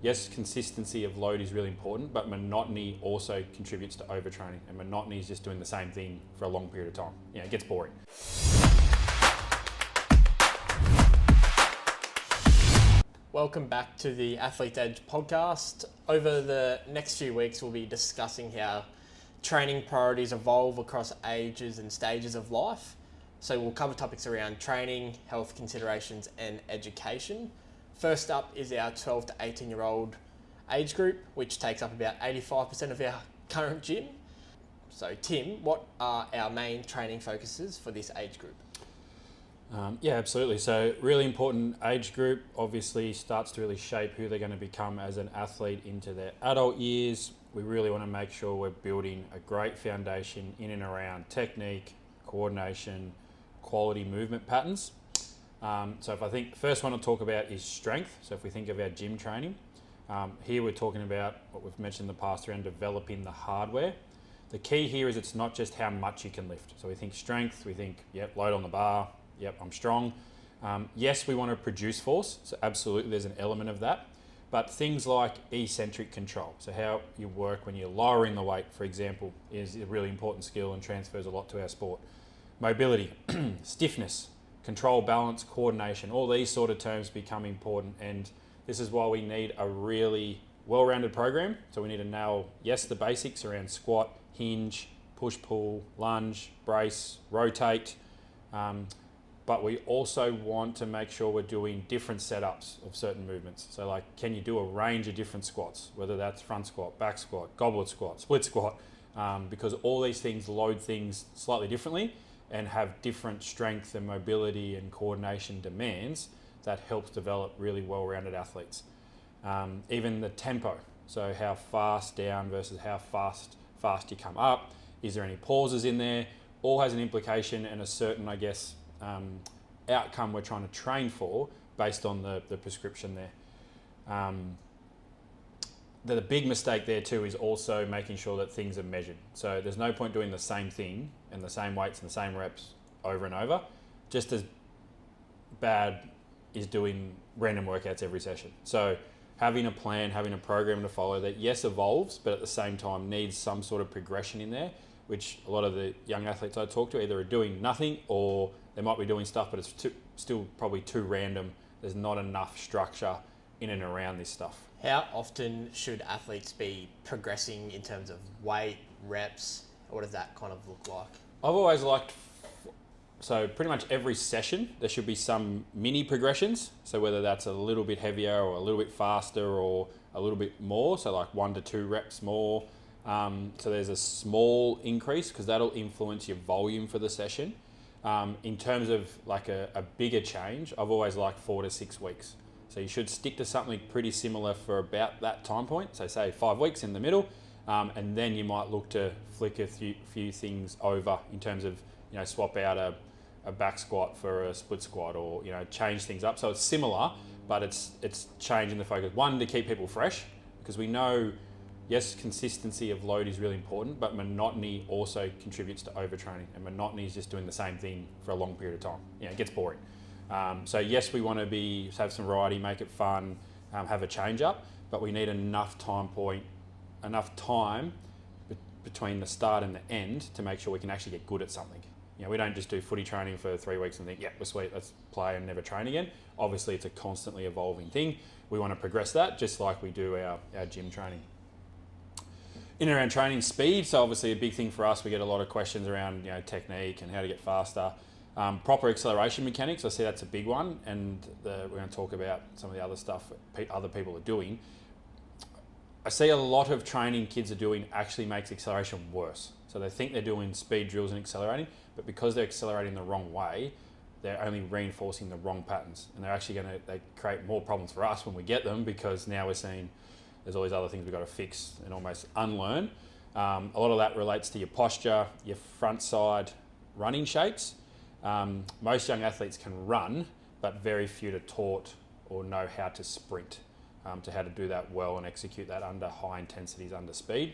Yes, consistency of load is really important, but monotony also contributes to overtraining, and monotony is just doing the same thing for a long period of time. It gets boring. Welcome back to the Athlete's Edge podcast. Over the next few weeks, we'll be discussing how training priorities evolve across ages and stages of life. So we'll cover topics around training, health considerations, and education. First up is our 12 to 18-year-old age group, which takes up about 85% of our current gym. So Tim, what are our main training focuses for this age group? Yeah, absolutely. So really important age group, obviously starts to really shape who they're going to become as an athlete into their adult years. We really want to make sure we're building a great foundation in and around technique, coordination, quality movement patterns. So if I think first one I'll talk about is strength. So if we think of our gym training, here we're talking about what we've mentioned in the past around developing the hardware. The key here is it's not just how much you can lift. So we think strength, we think, yep, load on the bar, yep, I'm strong. Yes, we want to produce force, so absolutely there's an element of that. But things like eccentric control, so how you work when you're lowering the weight, for example, is a really important skill and transfers a lot to our sport. Mobility, stiffness, control, balance, coordination, all these sort of terms become important, and this is why we need a really well-rounded program. So we need to nail, yes, the basics around squat, hinge, push-pull, lunge, brace, rotate, but we also want to make sure we're doing different setups of certain movements. So like, can you do a range of different squats, whether that's front squat, back squat, goblet squat, split squat, because all these things load things slightly differently and have different strength and mobility and coordination demands that helps develop really well-rounded athletes. Even the tempo, so how fast down versus how fast you come up, is there any pauses in there, all has an implication and a certain, I guess, outcome we're trying to train for based on the prescription there. The big mistake there too is also making sure that things are measured. So there's no point doing the same thing and the same weights and the same reps over and over. Just as bad is doing random workouts every session. So having a plan, having a program to follow that, yes, evolves, but at the same time needs some sort of progression in there, which a lot of the young athletes I talk to either are doing nothing or they might be doing stuff, but it's still probably too random. There's not enough structure in and around this stuff. How often should athletes be progressing in terms of weight, reps? What does that kind of look like? I've always liked, so pretty much every session, there should be some mini progressions. So whether that's a little bit heavier or a little bit faster or a little bit more, so like 1 to 2 reps more. So there's a small increase because that'll influence your volume for the session. In terms of like a bigger change, I've always liked 4 to 6 weeks. So you should stick to something pretty similar for about that time point. So say 5 weeks in the middle, and then you might look to flick a few things over in terms of, swap out a back squat for a split squat or, change things up. So it's similar, but it's changing the focus. One, to keep people fresh, because we know, yes, consistency of load is really important, but monotony also contributes to overtraining, and monotony is just doing the same thing for a long period of time. It gets boring. So yes, we want to have some variety, make it fun, have a change up, but we need enough time between the start and the end to make sure we can actually get good at something. We don't just do footy training for 3 weeks and think, yeah, we're sweet, let's play and never train again. Obviously, it's a constantly evolving thing. We want to progress that just like we do our gym training. In and around training speed, so obviously a big thing for us, we get a lot of questions around technique and how to get faster. Proper acceleration mechanics, I see that's a big one, and we're going to talk about some of the other stuff other people are doing. I see a lot of training kids are doing actually makes acceleration worse. So they think they're doing speed drills and accelerating, but because they're accelerating the wrong way, they're only reinforcing the wrong patterns, and they create more problems for us when we get them, because now we're seeing there's all these other things we've got to fix and almost unlearn. A lot of that relates to your posture, your front side running shapes. Most young athletes can run, but very few are taught or know how to sprint, to how to do that well and execute that under high intensities, under speed.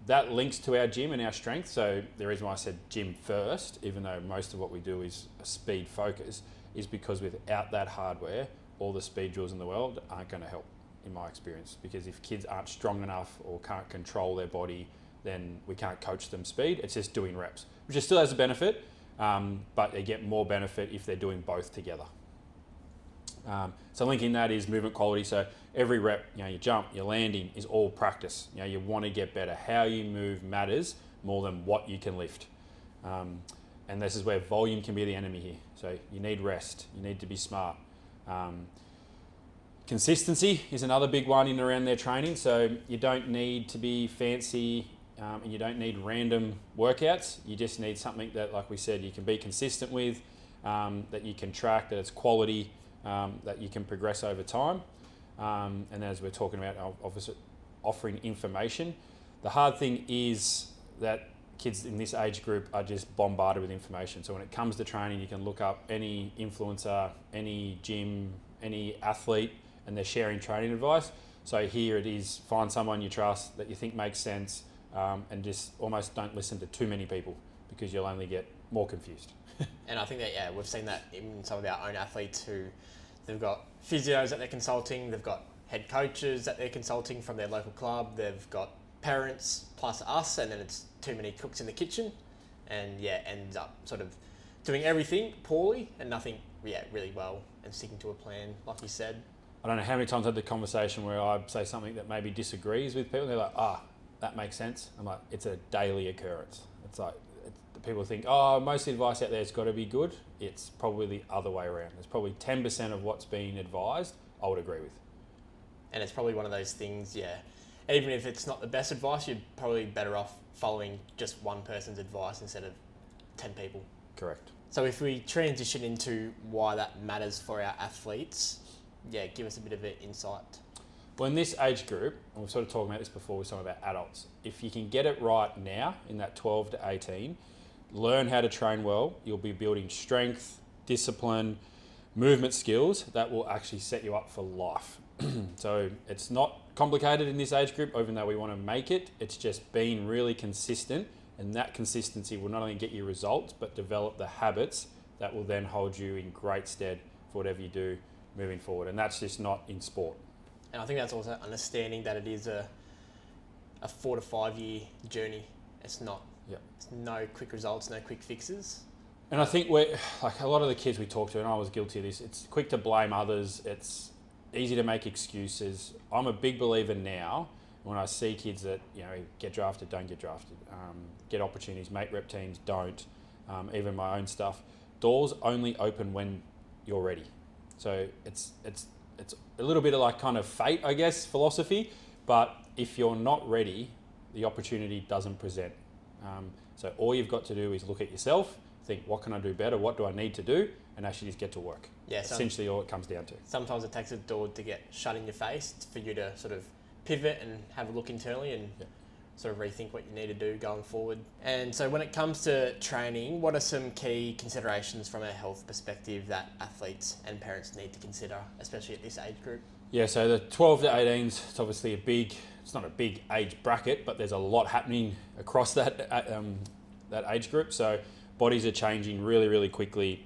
That links to our gym and our strength. So the reason why I said gym first, even though most of what we do is a speed focus, is because without that hardware, all the speed drills in the world aren't going to help. in my experience, because if kids aren't strong enough or can't control their body, then we can't coach them speed. It's just doing reps, which still has a benefit, but they get more benefit if they're doing both together. So linking that is movement quality. So every rep, your jump, your landing is all practice. You want to get better. How you move matters more than what you can lift. And this is where volume can be the enemy here. So you need rest. You need to be smart. Consistency is another big one in and around their training. So you don't need to be fancy and you don't need random workouts. You just need something that, like we said, you can be consistent with, that you can track, that it's quality, that you can progress over time. And as we're talking about, obviously offering information. The hard thing is that kids in this age group are just bombarded with information. So when it comes to training, you can look up any influencer, any gym, any athlete, and they're sharing training advice. So here it is, find someone you trust that you think makes sense, and just almost don't listen to too many people, because you'll only get more confused. And I think that, we've seen that in some of our own athletes who they've got physios that they're consulting, they've got head coaches that they're consulting from their local club, they've got parents plus us, and then it's too many cooks in the kitchen, and ends up sort of doing everything poorly and nothing really well, and sticking to a plan, like you said. I don't know how many times I've had the conversation where I say something that maybe disagrees with people, and they're like, that makes sense. I'm like, it's a daily occurrence. It's like, people think, most advice out there has got to be good. It's probably the other way around. There's probably 10% of what's being advised I would agree with. And it's probably one of those things, even if it's not the best advice, you're probably better off following just one person's advice instead of 10 people. Correct. So if we transition into why that matters for our athletes, give us a bit of an insight. Well, in this age group, and we've sort of talked about this before with some of our adults, if you can get it right now in that 12 to 18, learn how to train well, you'll be building strength, discipline, movement skills that will actually set you up for life. So it's not complicated in this age group, even though we want to make it. It's just being really consistent, and that consistency will not only get you results, but develop the habits that will then hold you in great stead for whatever you do moving forward. And that's just not in sport. And I think that's also understanding that it is a 4 to 5 year journey. It's not. It's no quick results, no quick fixes. And I think we're like a lot of the kids we talk to, and I was guilty of this. It's quick to blame others. It's easy to make excuses. I'm a big believer now when I see kids that get drafted, don't get drafted, get opportunities, make rep teams, don't. Even my own stuff. Doors only open when you're ready. So it's a little bit of like kind of fate, I guess, philosophy. But if you're not ready, the opportunity doesn't present. So all you've got to do is look at yourself, think, what can I do better? What do I need to do? And actually just get to work. Essentially all it comes down to. Sometimes it takes a door to get shut in your face for you to sort of pivot and have a look internally and sort of rethink what you need to do going forward. And so when it comes to training, what are some key considerations from a health perspective that athletes and parents need to consider, especially at this age group? So the 12 to 18s, it's obviously it's not a big age bracket, but there's a lot happening across that age group. So bodies are changing really, really quickly.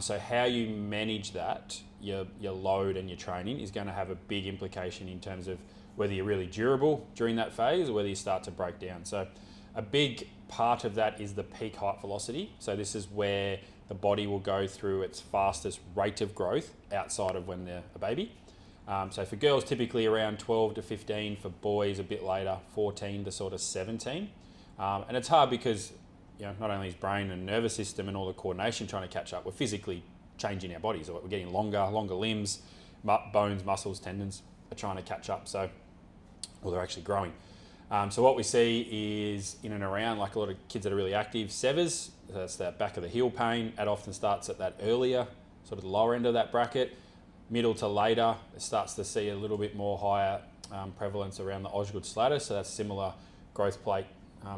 So how you manage that, your load and your training is going to have a big implication in terms of whether you're really durable during that phase or whether you start to break down. So a big part of that is the peak height velocity. So this is where the body will go through its fastest rate of growth outside of when they're a baby. So for girls, typically around 12 to 15, for boys a bit later, 14 to sort of 17. And it's hard because not only is brain and nervous system and all the coordination trying to catch up, we're physically changing our bodies. We're getting longer limbs, bones, muscles, tendons are trying to catch up. So, they're actually growing. So what we see is in and around, like a lot of kids that are really active, severs, that's that back of the heel pain. That often starts at that earlier, sort of the lower end of that bracket. Middle to later, it starts to see a little bit more higher prevalence around the Osgood slattus. So that's similar growth plate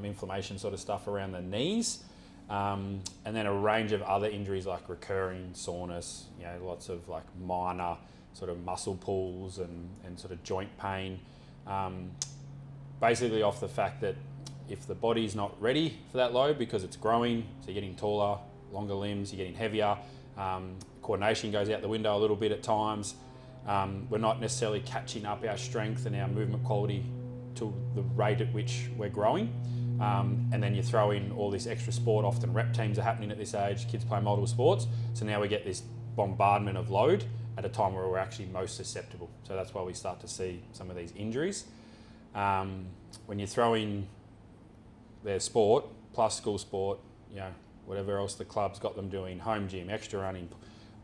inflammation sort of stuff around the knees. And then a range of other injuries like recurring soreness, lots of like minor sort of muscle pulls and sort of joint pain. Basically off the fact that if the body's not ready for that load because it's growing, so you're getting taller, longer limbs, you're getting heavier, coordination goes out the window a little bit at times, We're not necessarily catching up our strength and our movement quality to the rate at which we're growing. And then you throw in all this extra sport, often rep teams are happening at this age, kids play multiple sports. So now we get this bombardment of load at a time where we're actually most susceptible. So that's why we start to see some of these injuries. When you throw in their sport, plus school sport, whatever else the club's got them doing, home gym, extra running,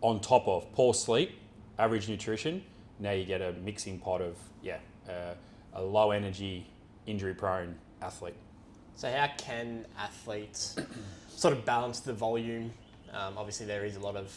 on top of poor sleep, average nutrition, now you get a mixing pot of, a low energy, injury prone athlete. So how can athletes sort of balance the volume? Obviously there is a lot of,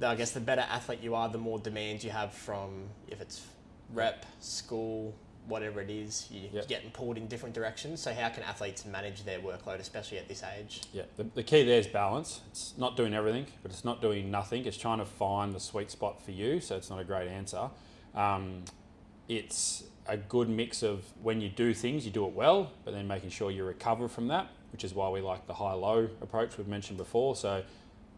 I guess the better athlete you are, the more demands you have from, if it's rep, school, whatever it is, you're getting pulled in different directions. So how can athletes manage their workload, especially at this age? Yeah, the key there is balance. It's not doing everything, but it's not doing nothing. It's trying to find the sweet spot for you, so it's not a great answer. It's a good mix of when you do things, you do it well, but then making sure you recover from that, which is why we like the high-low approach we've mentioned before. So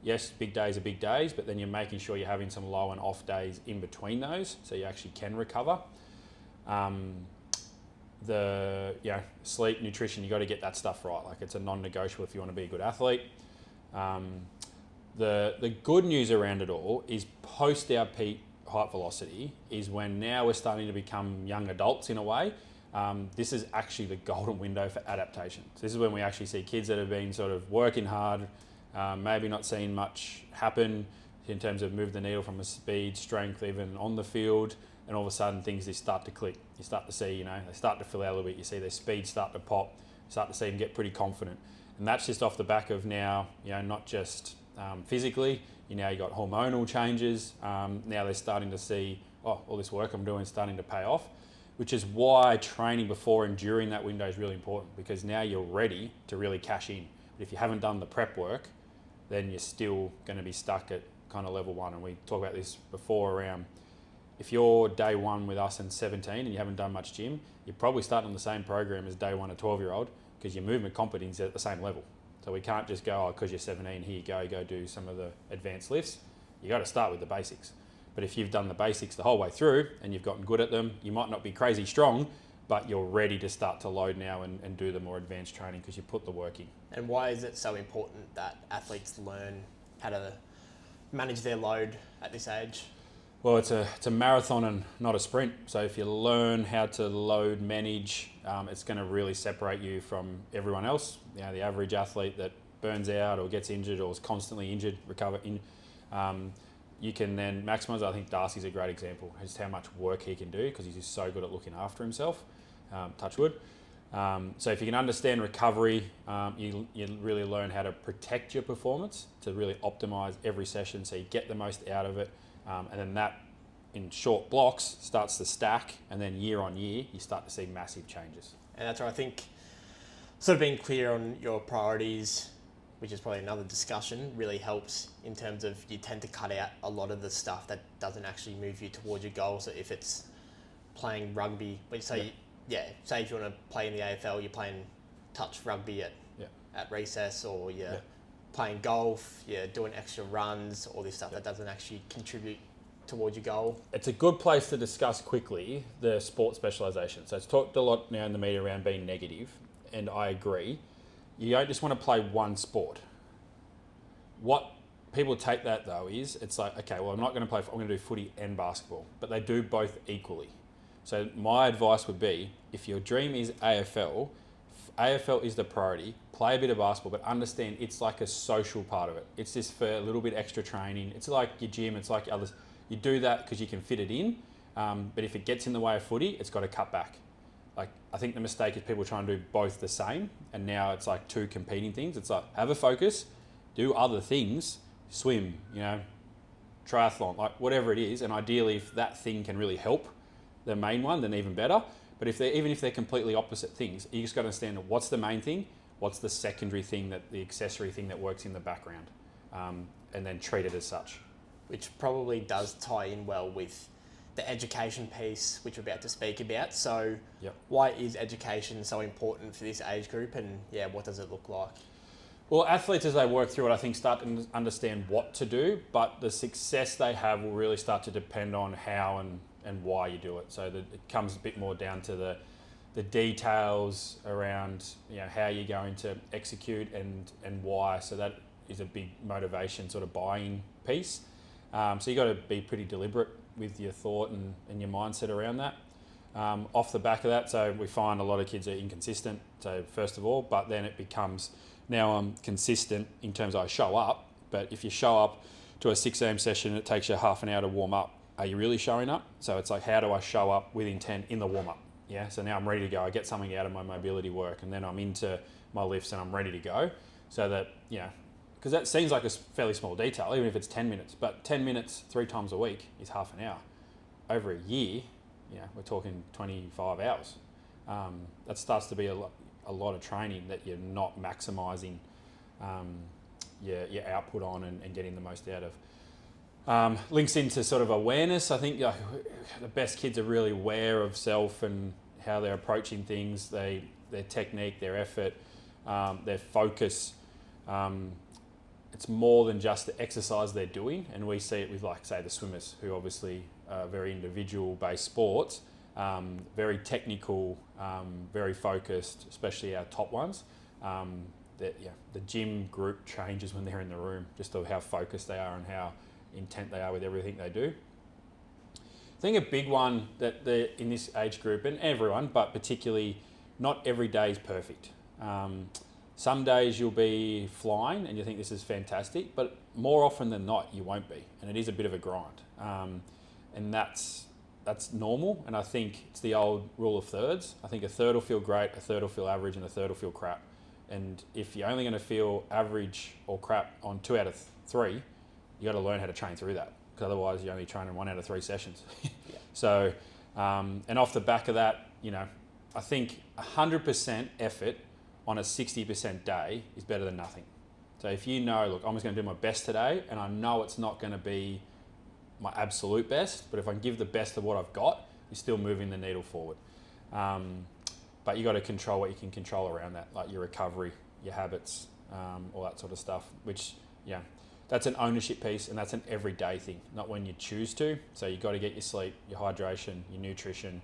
yes, big days are big days, but then you're making sure you're having some low and off days in between those, so you actually can recover. Sleep, nutrition, you got to get that stuff right. Like, it's a non-negotiable if you want to be a good athlete. The good news around it all is post our peak height velocity is when now we're starting to become young adults in a way. This is actually the golden window for adaptation. So this is when we actually see kids that have been sort of working hard, maybe not seeing much happen in terms of move the needle from a speed, strength, even on the field, and all of a sudden things just start to click. You start to see, they start to fill out a little bit. You see their speed start to pop, you start to see them get pretty confident. And that's just off the back of now, not just physically, you got hormonal changes. Now they're starting to see, all this work I'm doing is starting to pay off, which is why training before and during that window is really important, because now you're ready to really cash in. But if you haven't done the prep work, then you're still going to be stuck at kind of level one. And we talked about this before around, if you're day one with us and 17 and you haven't done much gym, you're probably starting on the same program as day one a 12-year-old, because your movement competence is at the same level. So we can't just go, because you're 17, here you go do some of the advanced lifts. You got to start with the basics. But if you've done the basics the whole way through and you've gotten good at them, you might not be crazy strong, but you're ready to start to load now and do the more advanced training because you put the work in. And why is it so important that athletes learn how to manage their load at this age? Well, it's a marathon and not a sprint. So if you learn how to load manage, it's going to really separate you from everyone else. The average athlete that burns out or gets injured or is constantly injured, you can then maximise. I think Darcy's a great example, just how much work he can do because he's just so good at looking after himself. Touch wood. So if you can understand recovery, you really learn how to protect your performance to really optimise every session so you get the most out of it. And then that, in short blocks, starts to stack, and then year on year, you start to see massive changes. And that's right. I think sort of being clear on your priorities, which is probably another discussion, really helps in terms of you tend to cut out a lot of the stuff that doesn't actually move you towards your goal. So if it's playing rugby, say if you want to play in the AFL, you're playing touch rugby at recess, or you're playing golf, you're doing extra runs, all this stuff that doesn't actually contribute towards your goal. It's a good place to discuss quickly the sport specialisation. So it's talked a lot now in the media around being negative, and I agree. You don't just want to play one sport. What people take that though is, it's like, okay, well, I'm going to do footy and basketball, but they do both equally. So my advice would be, if your dream is AFL is the priority. Play a bit of basketball, but understand it's like a social part of it. It's just for a little bit extra training. It's like your gym, it's like others. You do that because you can fit it in, but if it gets in the way of footy, it's got to cut back. Like, I think the mistake is people trying to do both the same, and now it's like two competing things. It's like, have a focus, do other things, swim, triathlon, like whatever it is, and ideally if that thing can really help the main one, then even better. But even if they're completely opposite things, you just got to understand what's the main thing, what's the secondary thing, the accessory thing that works in the background, and then treat it as such. Which probably does tie in well with the education piece, which we're about to speak about. So why is education so important for this age group, and what does it look like? Well, athletes, as they work through it, I think start to understand what to do, but the success they have will really start to depend on how and why you do it. So that it comes a bit more down to the details around, how you're going to execute and why. So that is a big motivation sort of buying piece. So you got to be pretty deliberate with your thought and your mindset around that. Off the back of that, so we find a lot of kids are inconsistent. So first of all, but then it becomes, now I'm consistent in terms of I show up, but if you show up to a 6 a.m. session, it takes you half an hour to warm up. Are you really showing up? So it's like, how do I show up with intent in the warm up? Yeah. So now I'm ready to go. I get something out of my mobility work, and then I'm into my lifts and I'm ready to go. So that, because that seems like a fairly small detail, even if it's 10 minutes, but 10 minutes 3 times a week is half an hour. Over a year, we're talking 25 hours. That starts to be a lot of training that you're not maximising your output on and getting the most out of. Links into sort of awareness. I think the best kids are really aware of self and how they're approaching things, their technique, their effort, their focus. It's more than just the exercise they're doing, and we see it with, like, say, the swimmers, who obviously are very individual-based sports, very technical, very focused, especially our top ones. The gym group changes when they're in the room, just of how focused they are and how intent they are with everything they do. I think a big one that in this age group, and everyone, but particularly not every day is perfect. Some days you'll be flying and you think this is fantastic, but more often than not you won't be, and it is a bit of a grind. And that's normal, and I think it's the old rule of thirds. I think a third will feel great, a third will feel average, and a third will feel crap. And if you're only going to feel average or crap on 2 out of 3, you got to learn how to train through that, because otherwise you're only training 1 out of 3 sessions. Yeah. So, and off the back of that, I think 100% effort on a 60% day is better than nothing. So if you know, look, I'm just going to do my best today, and I know it's not going to be my absolute best, but if I can give the best of what I've got, you're still moving the needle forward. But you got to control what you can control around that, like your recovery, your habits, all that sort of stuff, which, that's an ownership piece, and that's an everyday thing, not when you choose to. So you got to get your sleep, your hydration, your nutrition,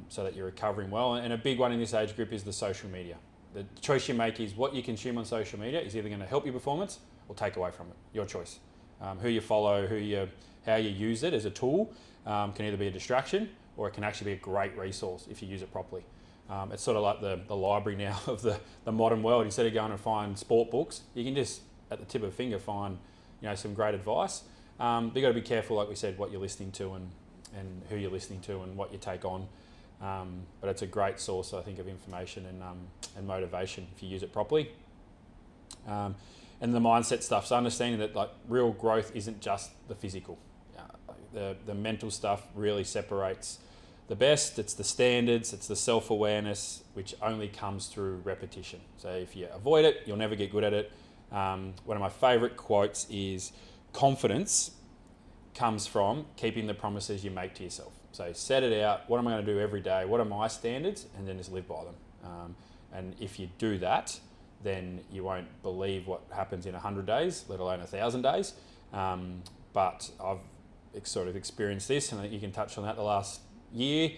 so that you're recovering well. And a big one in this age group is the social media. The choice you make is what you consume on social media is either going to help your performance or take away from it. Your choice. Who you follow, how you use it as a tool can either be a distraction, or it can actually be a great resource if you use it properly. It's sort of like the library now of the modern world. Instead of going and find sport books, you can just, at the tip of a finger, find some great advice. But you got to be careful, like we said, what you're listening to and who you're listening to and what you take on. But it's a great source, I think, of information and motivation if you use it properly. And the mindset stuff, so understanding that, like, real growth isn't just the physical. The mental stuff really separates the best. It's the standards, it's the self-awareness, which only comes through repetition. So if you avoid it, you'll never get good at it. One of my favourite quotes is, confidence comes from keeping the promises you make to yourself. So set it out, what am I going to do every day, what are my standards, and then just live by them. And if you do that, then you won't believe what happens in 100 days, let alone 1,000 days. But I've sort of experienced this, and I think you can touch on that the last year,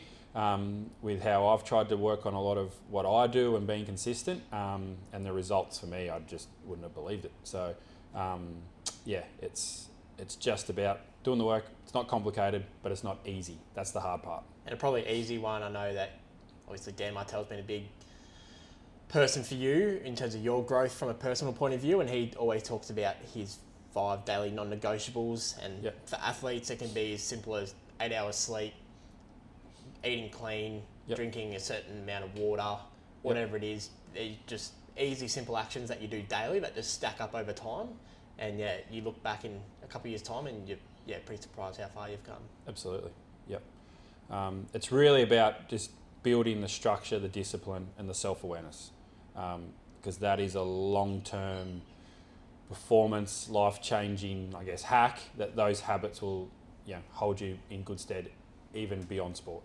with how I've tried to work on a lot of what I do and being consistent, and the results for me, I just wouldn't have believed it. So it's just about doing the work. It's not complicated, but it's not easy. That's the hard part. And a probably easy one, I know that obviously Dan Martell's been a big person for you in terms of your growth from a personal point of view, and he always talks about his 5 daily non-negotiables, and for athletes it can be as simple as 8 hours sleep, eating clean, drinking a certain amount of water, whatever it is. They're just easy, simple actions that you do daily that just stack up over time, and you look back in a couple of years' time and you're pretty surprised how far you've come. Absolutely. It's really about just building the structure, the discipline, and the self-awareness, because that is a long-term performance, life-changing, I guess, hack that those habits will hold you in good stead even beyond sport.